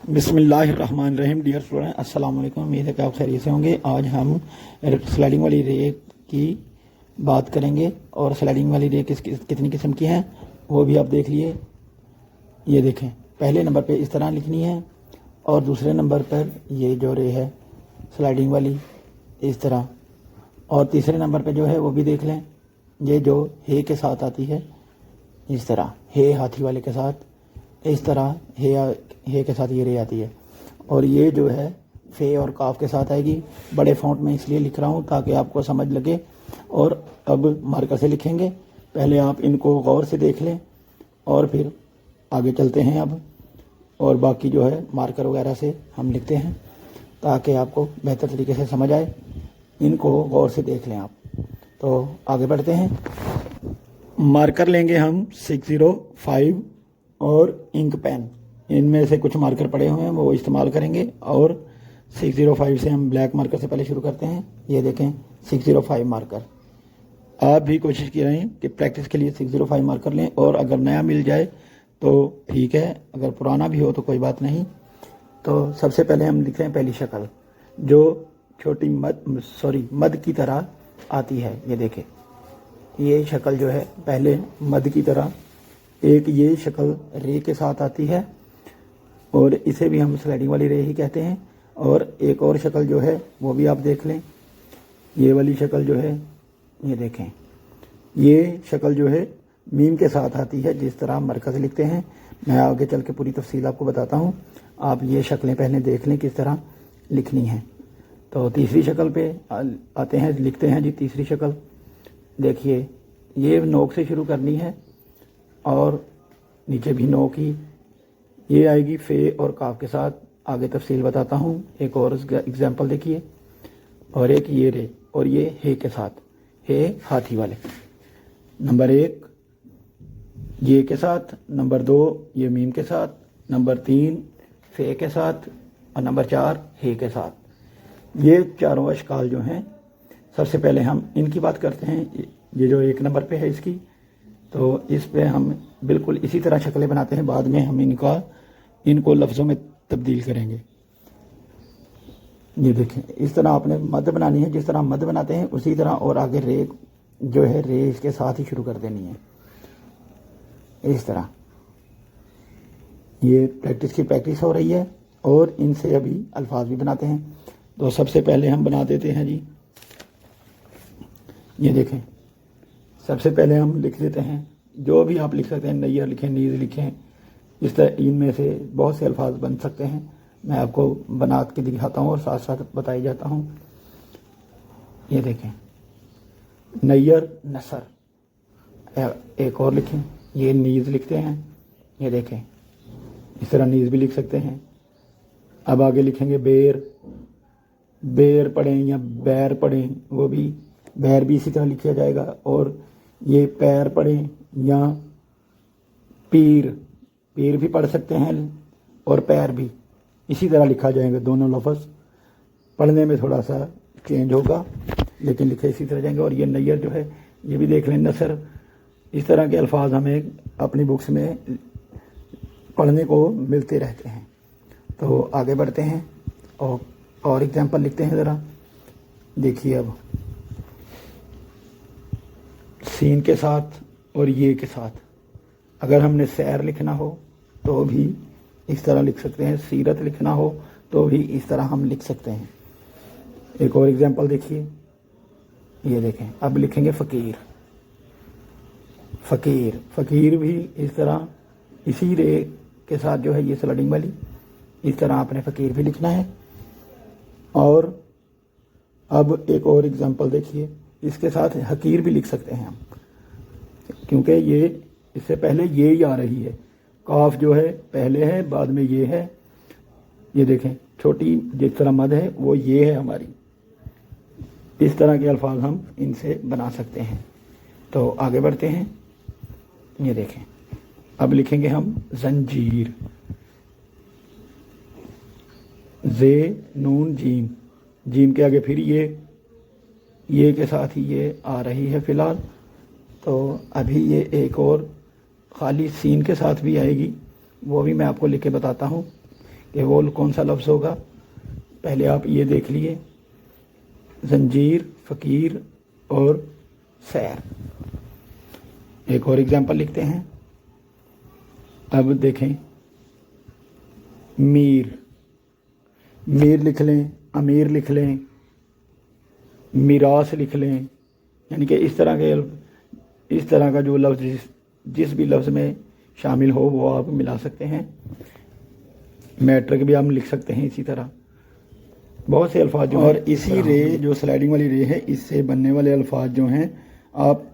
بسم اللہ الرحمن الرحیم. ڈیئر اسٹوڈنٹ، السلام علیکم. امید ہے کہ آپ خیریت سے ہوں گے. آج ہم سلائڈنگ والی رے کی بات کریں گے، اور سلائڈنگ والی رے کتنی قسم کی ہیں وہ بھی آپ دیکھ لیے. یہ دیکھیں، پہلے نمبر پہ اس طرح لکھنی ہے، اور دوسرے نمبر پر یہ جو رے ہے سلائڈنگ والی اس طرح، اور تیسرے نمبر پہ جو ہے وہ بھی دیکھ لیں. یہ جو ہے کے ساتھ آتی ہے اس طرح، ہے ہاتھی والے کے ساتھ اس طرح ہے کے ساتھ یہ رے آتی ہے. اور یہ جو ہے فے اور کاف کے ساتھ آئے گی. بڑے فونٹ میں اس لیے لکھ رہا ہوں تاکہ آپ کو سمجھ لگے. اور اب مارکر سے لکھیں گے. پہلے آپ ان کو غور سے دیکھ لیں اور پھر آگے چلتے ہیں اب، اور باقی جو ہے مارکر وغیرہ سے ہم لکھتے ہیں تاکہ آپ کو بہتر طریقے سے سمجھ آئے. ان کو غور سے دیکھ لیں آپ. تو آگے بڑھتے ہیں. مارکر لیں گے ہم 605 اور انک پین. ان میں سے کچھ مارکر پڑے ہوئے ہیں وہ استعمال کریں گے، اور 605 سے ہم بلیک مارکر سے پہلے شروع کرتے ہیں. یہ دیکھیں 605 مارکر. آپ بھی کوشش کی رہیں کہ پریکٹس کے لیے 605 مارکر لیں، اور اگر نیا مل جائے تو ٹھیک ہے، اگر پرانا بھی ہو تو کوئی بات نہیں. تو سب سے پہلے ہم لکھتے ہیں پہلی شکل جو چھوٹی مد کی طرح آتی ہے. یہ دیکھیں، یہ شکل جو ہے پہلے مد کی طرح، ایک یہ شکل رے کے ساتھ آتی ہے، اور اسے بھی ہم سلائڈنگ والی رے ہی کہتے ہیں. اور ایک اور شکل جو ہے وہ بھی آپ دیکھ لیں. یہ والی شکل جو ہے، یہ دیکھیں، یہ شکل جو ہے میم کے ساتھ آتی ہے. جس طرح مرکز لکھتے ہیں، میں آگے چل کے پوری تفصیل آپ کو بتاتا ہوں. آپ یہ شکلیں پہلے دیکھ لیں کس طرح لکھنی ہیں. تو تیسری شکل پہ آتے ہیں، لکھتے ہیں جی تیسری شکل. دیکھیے، یہ نوک سے شروع کرنی ہے اور نیچے بھی نوک ہی. یہ آئے گی فے اور کاف کے ساتھ. آگے تفصیل بتاتا ہوں. ایک اور اگزامپل دیکھیے، اور ایک یہ رے، اور یہ ہے کے ساتھ، ہے ہاتھی والے. نمبر 1 یہ کے ساتھ، نمبر 2 یہ میم کے ساتھ، نمبر 3 فے کے ساتھ، اور نمبر 4 ہے کے ساتھ. یہ چاروں اشکال جو ہیں، سب سے پہلے ہم ان کی بات کرتے ہیں. یہ جو 1 نمبر پہ ہے اس کی، تو اس پہ ہم بالکل اسی طرح شکلیں بناتے ہیں. بعد میں ہم ان کو لفظوں میں تبدیل کریں گے. یہ دیکھیں، اس طرح آپ نے مد بنانی ہے. جس طرح مد بناتے ہیں اسی طرح، اور آگے رے جو ہے رے اس کے ساتھ ہی شروع کر دینی ہے اس طرح. یہ پریکٹس ہو رہی ہے، اور ان سے ابھی الفاظ بھی بناتے ہیں. تو سب سے پہلے ہم بنا دیتے ہیں جی. یہ دیکھیں، سب سے پہلے ہم لکھ دیتے ہیں جو بھی آپ لکھ سکتے ہیں. نیر لکھیں، نیز لکھیں. اس طرح ان میں سے بہت سے الفاظ بن سکتے ہیں. میں آپ کو بنا کے دکھاتا ہوں اور ساتھ ساتھ بتائی جاتا ہوں. یہ دیکھیں، نیر نثر. ایک اور لکھیں، یہ نیز لکھتے ہیں. یہ دیکھیں، اس طرح نیز بھی لکھ سکتے ہیں. اب آگے لکھیں گے بیر پڑھیں یا بیر پڑھیں، وہ بھی بیر بھی اسی طرح لکھا جائے گا. اور یہ پیر پڑھیں یا پیر بھی پڑھ سکتے ہیں، اور پیر بھی اسی طرح لکھا جائے گا. دونوں لفظ پڑھنے میں تھوڑا سا چینج ہوگا، لیکن لکھے اسی طرح جائیں گے. اور یہ نیر جو ہے یہ بھی دیکھ لیں، نثر. اس طرح کے الفاظ ہمیں اپنی بکس میں پڑھنے کو ملتے رہتے ہیں. تو آگے بڑھتے ہیں اور ایگزامپل لکھتے ہیں ذرا. دیکھیے، اب سین کے ساتھ اور یہ کے ساتھ اگر ہم نے سیر لکھنا ہو تو بھی اس طرح لکھ سکتے ہیں. سیرت لکھنا ہو تو بھی اس طرح ہم لکھ سکتے ہیں. ایک اور ایگزامپل دیکھیے. یہ دیکھیں، اب لکھیں گے فقیر بھی اس طرح اسی رے کے ساتھ جو ہے یہ سلائڈنگ والی، اس طرح آپ نے فقیر بھی لکھنا ہے. اور اب ایک اور ایگزامپل دیکھیے. اس کے ساتھ حقیر بھی لکھ سکتے ہیں ہم، کیونکہ یہ اس سے پہلے یہ ہی آ رہی ہے. کاف جو ہے پہلے ہے، بعد میں یہ ہے. یہ دیکھیں، چھوٹی جس طرح مد ہے وہ یہ ہے ہماری. اس طرح کے الفاظ ہم ان سے بنا سکتے ہیں. تو آگے بڑھتے ہیں. یہ دیکھیں، اب لکھیں گے ہم زنجیر. زے نون جیم، جیم کے آگے پھر یہ کے ساتھ ہی یہ آ رہی ہے فی الحال. تو ابھی یہ ایک اور خالی سین کے ساتھ بھی آئے گی، وہ بھی میں آپ کو لکھ کے بتاتا ہوں کہ वो कौन सा लफ्ज़ होगा। पहले आप ये देख लिए, जंजीर, फ़कीर और सैर। एक और एग्जाम्पल लिखते हैं। अब देखें, मीर, मीर लिख लें, अमीर लिख लें, मीरास लिख लें, यानी कि इस तरह का जो लफ्ज़ जिस भी लफ्ज़ में शामिल हो वो आप मिला सकते हैं। मैट्रिक भी हम लिख सकते हैं इसी तरह, बहुत से अल्फाज जो। और इसी रे जो स्लाइडिंग वाली रे है, इससे बनने वाले अल्फाज जो हैं, आप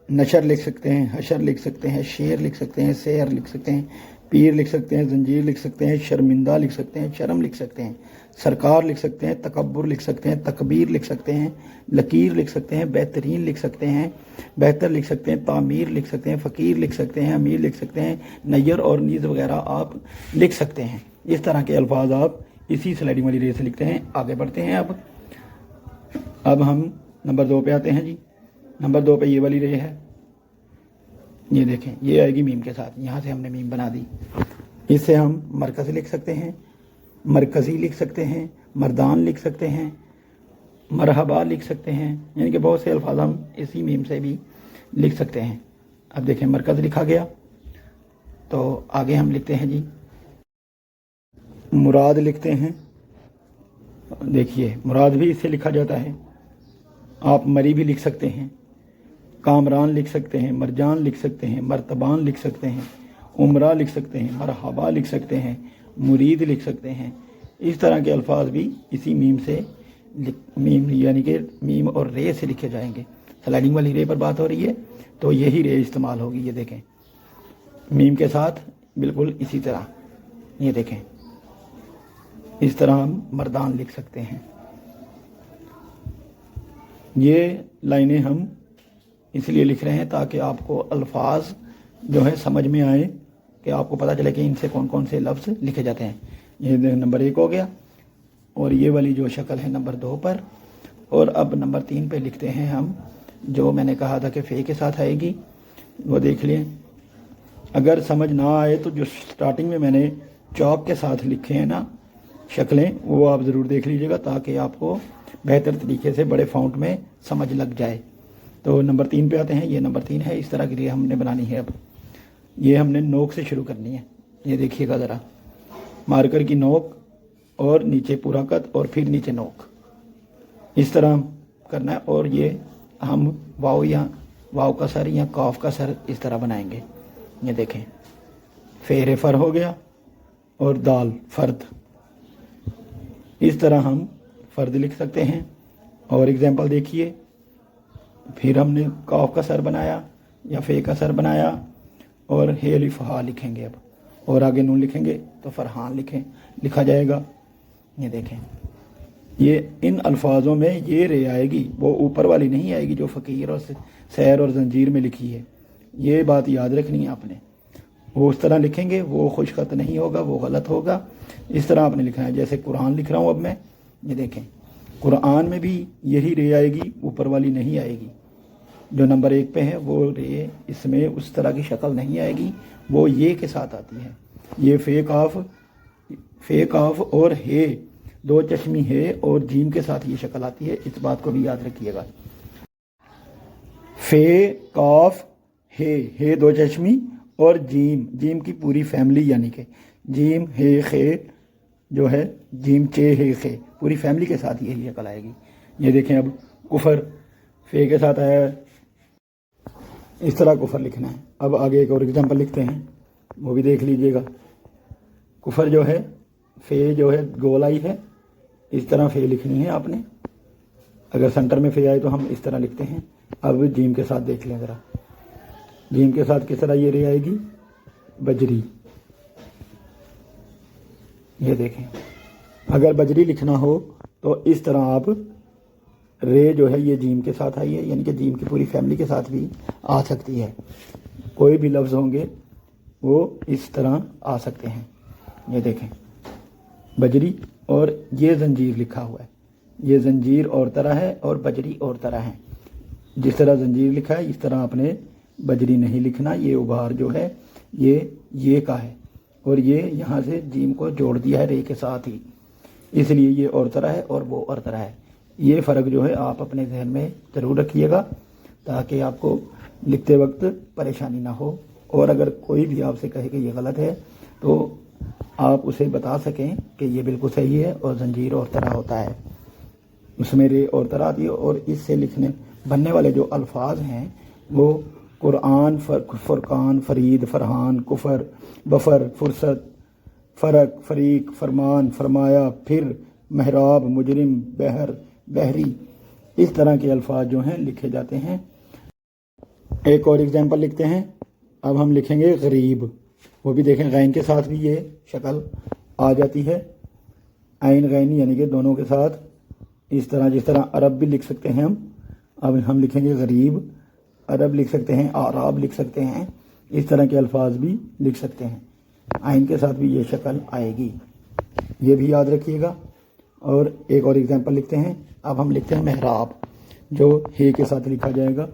नशर लिख सकते हैं, हशर लिख सकते हैं, शेर लिख सकते हैं, सैर लिख सकते हैं, पीर लिख सकते हैं, जंजीर लिख सकते हैं, शर्मिंदा लिख सकते हैं, शर्म लिख सकते हैं, सरकार लिख सकते हैं, तकब्बुर लिख सकते हैं, तकबीर लिख सकते हैं, लकीर लिख सकते हैं, बेहतरीन लिख सकते हैं, बेहतर लिख सकते हैं, तामीर लिख सकते हैं, फ़कीर लिख सकते हैं, अमीर लिख सकते हैं, नैयर और नीज़ वगैरह आप लिख सकते हैं। इस तरह के अल्फाज आप इसी स्लाइडिंग वाली रे से लिखते हैं। आगे बढ़ते हैं। अब हम नंबर 2 पे आते हैं जी। नंबर 2 पे ये वाली रे है, ये देखें, ये आएगी मीम के साथ। यहाँ से हमने मीम बना दी। इससे हम मरकज़ लिख सकते हैं, मरकज़ी लिख सकते हैं, मर्दान लिख सकते हैं, मरहबा लिख सकते हैं, यानी कि बहुत से अल्फाज हम इसी मीम से भी लिख सकते हैं। अब देखें, मरकज़ लिखा गया, तो आगे हम लिखते हैं जी मुराद लिखते हैं। देखिए, मुराद भी इससे लिखा जाता है। आप मरी भी लिख सकते हैं, कामरान लिख सकते हैं, मरजान लिख सकते हैं, मर्तबान लिख सकते हैं, उमरा लिख सकते हैं, मरहबा लिख सकते हैं, मुरीद लिख सकते हैं। इस तरह के अल्फाज भी इसी मीम से मीम यानी कि मीम और रे से लिखे जाएंगे। स्लाइडिंग वाली रे पर बात हो रही है तो यही रे इस्तेमाल होगी। ये देखें, मीम के साथ बिल्कुल इसी तरह, ये देखें, इस तरह हम मर्दान लिख सकते हैं। ये लाइनें हम इसलिए लिख रहे हैं ताकि आपको अल्फाज जो है समझ में आए, कि आपको पता चले कि इनसे कौन कौन से लफ्ज़ लिखे जाते हैं। ये नंबर 1 हो गया, और ये वाली जो शक्ल है नंबर 2 पर। और अब नंबर 3 पे लिखते हैं हम, जो मैंने कहा था कि फ़े के साथ आएगी, वो देख लें। अगर समझ ना आए तो जो स्टार्टिंग में मैंने चौक के साथ लिखे हैं ना शक्लें, वो आप ज़रूर देख लीजिएगा, ताकि आपको बेहतर तरीके से बड़े फ़ॉन्ट में समझ लग जाए। तो नंबर 3 पे आते हैं। ये नंबर 3 है। इस तरह की रे हमने बनानी है। अब ये हमने नोक से शुरू करनी है। ये देखिएगा ज़रा, मार्कर की नोक और नीचे पूरा कत और फिर नीचे नोक, इस तरह करना है। और ये हम वाव या वाव का सर या काफ का सर इस तरह बनाएंगे। ये देखें, फेरे फर हो गया और दाल फर्द, इस तरह हम फर्द लिख सकते हैं। और एग्जाम्पल देखिए, फिर हमने काफ का सर बनाया या फे का सर बनाया और हे अलिफ हा लिखेंगे अब, और आगे नून लिखेंगे तो फरहान लिखा जाएगा। ये देखें, ये इन अल्फाजों में ये रे आएगी, वो ऊपर वाली नहीं आएगी जो फ़कीर और सैर और जंजीर में लिखी है। ये बात याद रखनी है आपने। वो उस तरह लिखेंगे, वो खुशखत नहीं होगा, वो गलत होगा। इस तरह आपने लिखना है। जैसे कुरान लिख रहा हूँ अब मैं, ये देखें, कुरान में भी यही रे आएगी, ऊपर वाली नहीं आएगी। जो नंबर 1 पे है वो रे, इसमें उस तरह की शक्ल नहीं आएगी, वो ये के साथ आती है। ये फे काफ और हे, 2 चश्मी है और जीम के साथ ये शक्ल आती है। इस बात को भी याद रखिएगा। फे काफ हे 2 चश्मी और जीम की पूरी फैमिली, यानी कि जीम हे खे जो है, जीम चे हे खे, पूरी फैमिली के साथ यही शक्ल आएगी। ये देखें, अब कुफर फे के साथ आया है, इस तरह कुफर लिखना है। अब आगे एक और एग्जांपल लिखते हैं, वो भी देख लीजिएगा। कुफर जो है, फे जो है गोल आई है, इस तरह फे लिखनी है आपने। अगर सेंटर में फे आए तो हम इस तरह लिखते हैं। अब जीम के साथ देख लें ज़रा, जीम के साथ किस तरह ये रे आएगी, बजरी। ये देखें, अगर बजरी लिखना हो तो इस तरह आप रे जो है ये जीम के साथ आई है, यानी कि जीम की पूरी फैमिली के साथ भी आ सकती है। कोई भी लफ्ज़ होंगे वो इस तरह आ सकते हैं। ये देखें, बजरी, और ये जंजीर लिखा हुआ है। ये जंजीर और तरह है और बजरी और तरह है। जिस तरह जंजीर लिखा है इस तरह आपने बजरी नहीं लिखना। ये उभार जो है ये का है, और ये यहाँ से जीम को जोड़ दिया है रे के साथ ही, इसलिए ये और तरह है और वो और तरह है। ये फ़र्क जो है आप अपने जहन में ज़रूर रखिएगा ताकि आपको लिखते वक्त परेशानी ना हो। और अगर कोई भी आपसे कहे कि ये गलत है तो आप उसे बता सकें कि ये बिल्कुल सही है और जंजीर और तरह होता है, उसमें रे और तरह आती है। और इससे लिखने बनने वाले जो अल्फाज हैं वो कुरान, फुरकान, फरीद, फरहान, कुफर, बफर, फुर्सत, फ़रक, फ़रीक, फरमान, फरमाया, फिर, महराब, मुजरिम, बहर, बहरी, इस तरह के अल्फाज जो हैं लिखे जाते हैं। एक और एग्जाम्पल लिखते हैं। अब हम लिखेंगे गरीब, वो भी देखें गैन के साथ भी ये शक्ल आ जाती है, आइन गैन यानी कि दोनों के साथ, इस तरह जिस तरह अरब भी लिख सकते हैं हम। अब हम लिखेंगे गरीब, अरब लिख सकते हैं, आराब लिख सकते हैं, इस तरह के अल्फाज भी लिख सकते हैं, आइन के साथ भी ये शक्ल आएगी, ये भी याद रखिएगा। और एक और एग्जाम्पल लिखते हैं। अब हम लिखते हैं महराब, जो हे के साथ लिखा जाएगा।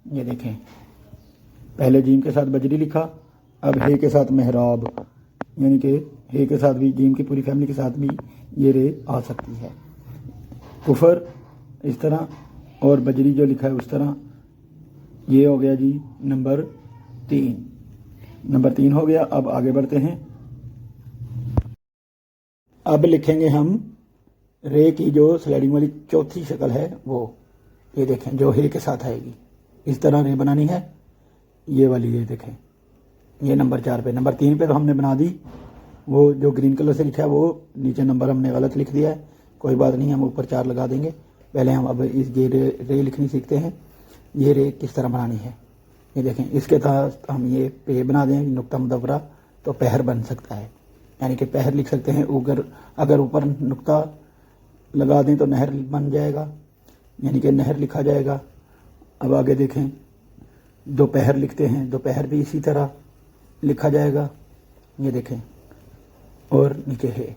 ये देखें, पहले जीम के साथ बजरी लिखा, अब हे के साथ महराब, यानी कि हे के साथ भी जीम की पूरी फैमिली के साथ भी ये रे आ सकती है। कुफर इस तरह और बजरी जो लिखा है उस तरह। ये हो गया जी नंबर 3 हो गया। अब आगे बढ़ते हैं। अब लिखेंगे हम रे की जो स्लाइडिंग वाली चौथी शक्ल है वो, ये देखें जो हे के साथ आएगी, इस तरह रे बनानी है, ये वाली। ये देखें, ये नंबर 4 पे, नंबर 3 पे तो हमने बना दी, वो जो ग्रीन कलर से लिखा है वो नीचे नंबर हमने गलत लिख दिया है, कोई बात नहीं, हम ऊपर 4 लगा देंगे। पहले हम अब इस ये रे लिखनी सीखते हैं। ये रे किस तरह बनानी है, ये देखें, इसके तहत हम ये पे बना दें नुक्ता मुदव्वरा तो पहर बन सकता है, यानी कि पहर लिख सकते हैं। अगर ऊपर नुक्ता लगा दें तो नहर बन जाएगा, यानी कि नहर लिखा जाएगा। अब आगे देखें, दोपहर लिखते हैं, दोपहर भी इसी तरह लिखा जाएगा, ये देखें, और नीचे है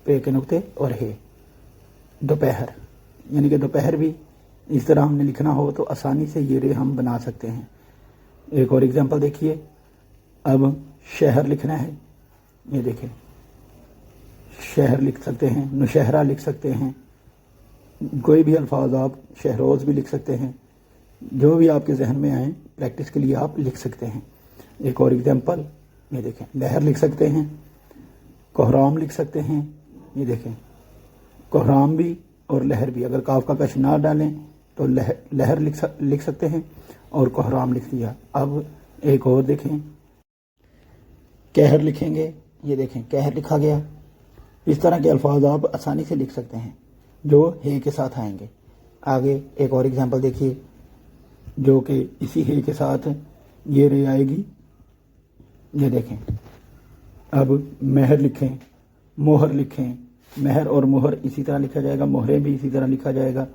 पे के नुक्ते और है दोपहर, यानी कि दोपहर भी इस तरह हमने लिखना हो तो आसानी से ये रे हम बना सकते हैं। एक और एग्जांपल देखिए। अब शहर लिखना है, ये देखें, शहर लिख सकते हैं, नुशहरा लिख सकते हैं, कोई भी अल्फाज आप, शहरोज़ भी लिख सकते हैं, जो भी आपके जहन में आए प्रैक्टिस के लिए आप लिख सकते हैं। एक और एग्जांपल, ये देखें, लहर लिख सकते हैं, कोहराम लिख सकते हैं, ये देखें, कोहराम भी और लहर भी, अगर काफ का कश ना डालें तो लहर लिख सकते हैं और कोहराम लिख दिया। अब एक और देखें, कहर लिखेंगे, ये देखें कहर लिखा गया। इस तरह के अल्फाज आप आसानी से लिख सकते हैं जो हे के साथ आएंगे। आगे एक और एग्जांपल देखिए, जो कि इसी हे के साथ ये रे आएगी, ये देखें। अब महर लिखें, मोहर लिखें, महर और मोहर इसी तरह लिखा जाएगा, मोहरें भी इसी तरह लिखा जाएगा।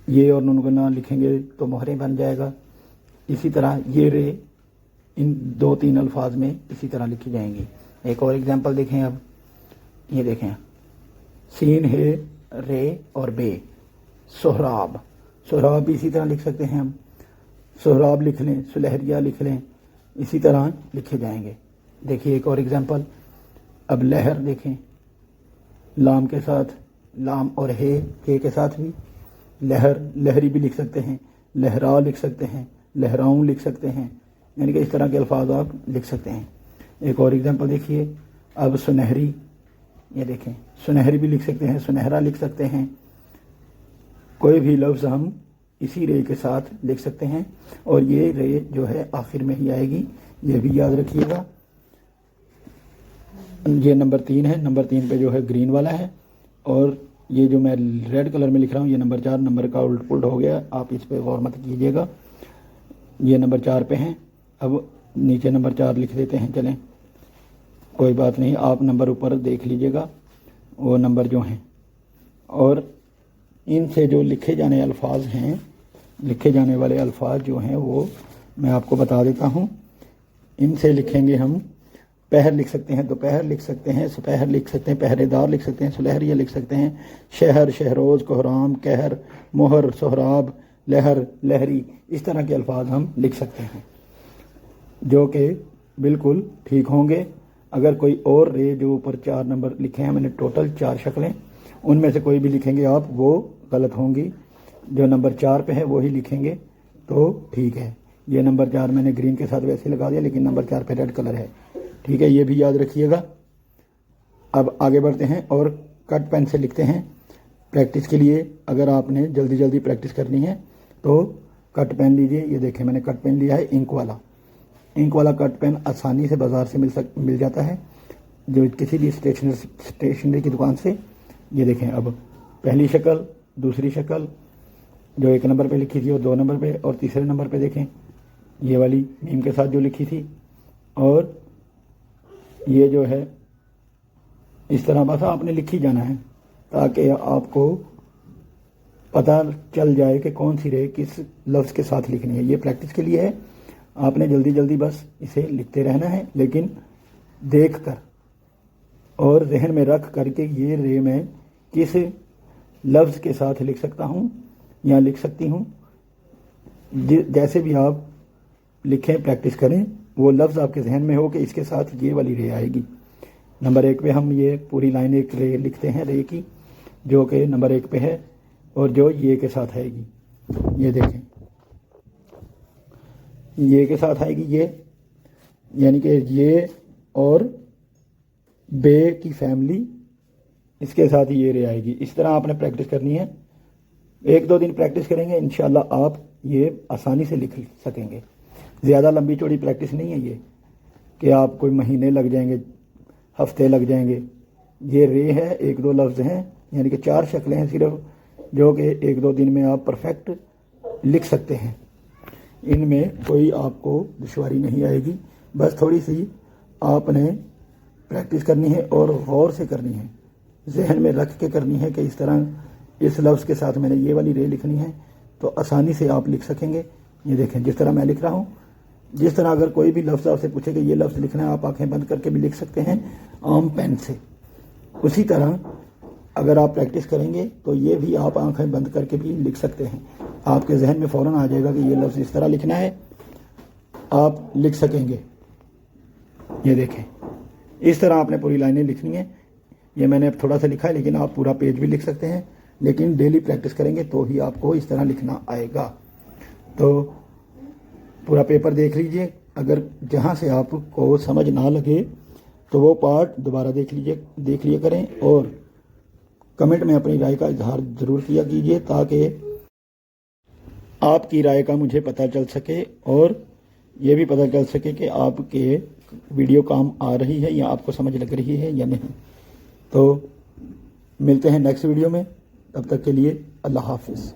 ये और नून गुना लिखेंगे तो मोहरें बन जाएगा। इसी तरह ये रे इन 2-3 अल्फाज में इसी तरह लिखी जाएंगी। एक और एग्जांपल देखें। अब ये देखें, सीन है रे और बे, सोहराब, सोहराब भी इसी तरह लिख सकते हैं हम, सोहराब लिख लें, सुलहरिया लिख लें, इसी तरह लिखे जाएंगे। देखिए एक और एग्जांपल। अब लहर देखें, लाम के साथ, लाम और हे के साथ भी लहर, लहरी भी लिख सकते हैं, लहरा लिख सकते हैं, लहराऊं लिख सकते हैं, यानी कि इस तरह के अल्फाज आप लिख सकते हैं। एक और एग्जांपल देखिए। अब सुनहरी, ये देखें, सुनहरी भी लिख सकते हैं, सुनहरा लिख सकते हैं, कोई भी लफ्ज़ हम इसी रे के साथ लिख सकते हैं और ये रे जो है आखिर में ही आएगी, ये भी याद रखिएगा। ये नंबर 3 है, नंबर 3 पे जो है ग्रीन वाला है, और ये जो मैं रेड कलर में लिख रहा हूँ ये नंबर 4, नंबर का उल्ट पुल्ट हो गया, आप इस पे गौर मत कीजिएगा। ये नंबर 4 पे हैं। अब नीचे नंबर 4 लिख देते हैं, चलें कोई बात नहीं, आप नंबर ऊपर देख लीजिएगा वो नंबर जो हैं। और इनसे जो लिखे जाने अल्फाज हैं, लिखे जाने वाले अल्फाज जो हैं वो मैं आपको बता देता हूँ। इनसे लिखेंगे हम, पहर लिख सकते हैं, दोपहर लिख सकते हैं, सुपहर लिख सकते हैं, पहरेदार लिख सकते हैं, सुलहरिया लिख सकते हैं, शहर, शहरोज़, कोहराम, कहर, मोहर, सोहराब, लहर, लहरी, इस तरह के अल्फाज हम लिख सकते हैं जो कि बिल्कुल ठीक होंगे। اگر کوئی اور رے جو اوپر 4 نمبر لکھے ہیں، میں نے ٹوٹل 4 شکلیں، ان میں سے کوئی بھی لکھیں گے آپ وہ غلط ہوں گی. جو نمبر 4 پہ ہے وہی لکھیں گے تو ٹھیک ہے. یہ نمبر 4 میں نے گرین کے ساتھ ویسے لگا دیا، لیکن نمبر 4 پہ ریڈ کلر ہے. ٹھیک ہے، یہ بھی یاد رکھیے گا. اب آگے بڑھتے ہیں اور کٹ پین سے لکھتے ہیں. پریکٹس کے لیے اگر آپ نے جلدی جلدی پریکٹس کرنی ہے تو کٹ پین لیجئے. یہ دیکھیں میں نے کٹ پین لیا ہے انک والا. انک والا کٹ پین آسانی سے بازار سے مل جاتا ہے، جو کسی بھی اسٹیشنری کی دکان سے. یہ دیکھیں اب پہلی شکل، دوسری شکل جو 1 نمبر پہ لکھی تھی وہ 2 نمبر پہ، اور تیسرے نمبر پہ دیکھیں یہ والی میم کے ساتھ جو لکھی تھی. اور یہ جو ہے اس طرح بس آپ نے لکھی جانا ہے تاکہ آپ کو پتہ چل جائے کہ کون سی رے کس لفظ کے ساتھ لکھنی ہے. یہ پریکٹس کے لیے ہے، آپ نے جلدی جلدی بس اسے لکھتے رہنا ہے، لیکن دیکھ کر اور ذہن میں رکھ کر کے یہ رے میں کس لفظ کے ساتھ لکھ سکتا ہوں یا لکھ سکتی ہوں. جیسے بھی آپ لکھیں پریکٹس کریں، وہ لفظ آپ کے ذہن میں ہو کہ اس کے ساتھ یہ والی رے آئے گی. نمبر 1 پہ ہم یہ پوری لائن ایک رے لکھتے ہیں رے کی، جو کہ نمبر 1 پہ ہے اور جو یہ کے ساتھ آئے گی. یہ دیکھیں یہ کے ساتھ آئے گی، یہ یعنی کہ یہ اور بے کی فیملی، اس کے ساتھ یہ رے آئے گی. اس طرح آپ نے پریکٹس کرنی ہے. 1-2 دن پریکٹس کریں گے انشاءاللہ آپ یہ آسانی سے لکھ سکیں گے. زیادہ لمبی چوڑی پریکٹس نہیں ہے یہ کہ آپ کوئی مہینے لگ جائیں گے، ہفتے لگ جائیں گے. یہ رے ہے، 1-2 لفظ ہیں، یعنی کہ 4 شکلیں ہیں صرف، جو کہ 1-2 دن میں آپ پرفیکٹ لکھ سکتے ہیں. ان میں کوئی آپ کو دشواری نہیں آئے گی. بس تھوڑی سی آپ نے پریکٹس کرنی ہے اور غور سے کرنی ہے، ذہن میں رکھ کے کرنی ہے کہ اس طرح اس لفظ کے ساتھ میں نے یہ والی رے لکھنی ہے، تو آسانی سے آپ لکھ سکیں گے. یہ دیکھیں جس طرح میں لکھ رہا ہوں، جس طرح اگر کوئی بھی لفظ آپ سے پوچھے کہ یہ لفظ لکھنا ہے، آپ آنکھیں بند کر کے بھی لکھ سکتے ہیں عام پین سے. اسی طرح اگر آپ پریکٹس کریں گے تو یہ بھی آپ آنکھیں بند کر کے بھی لکھ سکتے ہیں. آپ کے ذہن میں فوراً آ جائے گا کہ یہ لفظ اس طرح لکھنا ہے، آپ لکھ سکیں گے. یہ دیکھیں اس طرح آپ نے پوری لائنیں لکھنی ہیں. یہ میں نے اب تھوڑا سا لکھا ہے، لیکن آپ پورا پیج بھی لکھ سکتے ہیں، لیکن ڈیلی پریکٹس کریں گے تو ہی آپ کو اس طرح لکھنا آئے گا. تو پورا پیپر دیکھ لیجئے. اگر جہاں سے آپ کو سمجھ نہ لگے تو وہ پارٹ دوبارہ دیکھ لیا کریں، اور کمنٹ میں اپنی رائے کا اظہار ضرور کیا کیجئے تاکہ آپ کی رائے کا مجھے پتہ چل سکے اور یہ بھی پتہ چل سکے کہ آپ کے ویڈیو کام آ رہی ہے یا آپ کو سمجھ لگ رہی ہے یا نہیں. تو ملتے ہیں نیکسٹ ویڈیو میں، تب تک کے لیے اللہ حافظ.